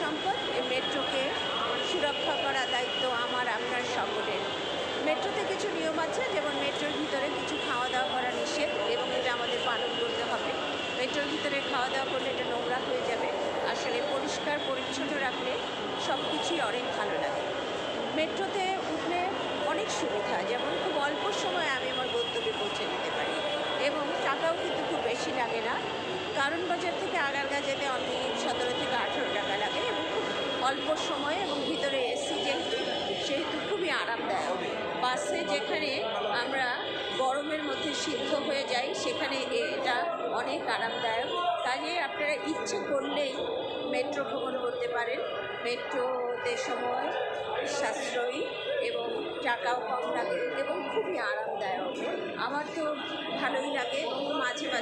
সম্পদ। এই মেট্রোকে সুরক্ষা করার দায়িত্ব আমার, আপনার সকলের। মেট্রোতে কিছু নিয়ম আছে, যেমন মেট্রোর ভিতরে কিছু খাওয়া দাওয়া করা নিষেধ এবং এটা আমাদের পালন করতে হবে। মেট্রোর ভিতরে খাওয়া দাওয়া করলে এটা নোংরা হয়ে যাবে। আসলে পরিষ্কার পরিচ্ছন্ন রাখলে সব কিছুই অনেক ভালো লাগে। মেট্রোতে উঠলে অনেক সুবিধা, যেমন খুব অল্প সময়ে আমি আমার গন্তব্যে পৌঁছে যেতে পারি এবং টাকাও কিন্তু খুব বেশি লাগে না। কারণ বাজার থেকে আগারগাঁ যেতে অনলি 17 থেকে 18 টাকা লাগে এবং খুব অল্প সময়ে এবং ভিতরে এসি সেহেতু খুবই আরামদায়ক। বাসে যেখানে আমরা গরমের মধ্যে সিদ্ধ হয়ে যাই, সেখানে এটা অনেক আরামদায়ক। কাজে আপনারা ইচ্ছে করলেই মেট্রো ভ্রমণ করতে পারেন। মেট্রোতে সময় সাশ্রয়ী এবং টাকাও কম লাগে এবং খুবই আরামদায়ক। আমার তো ভালোই লাগে এবং মাঝে মাঝে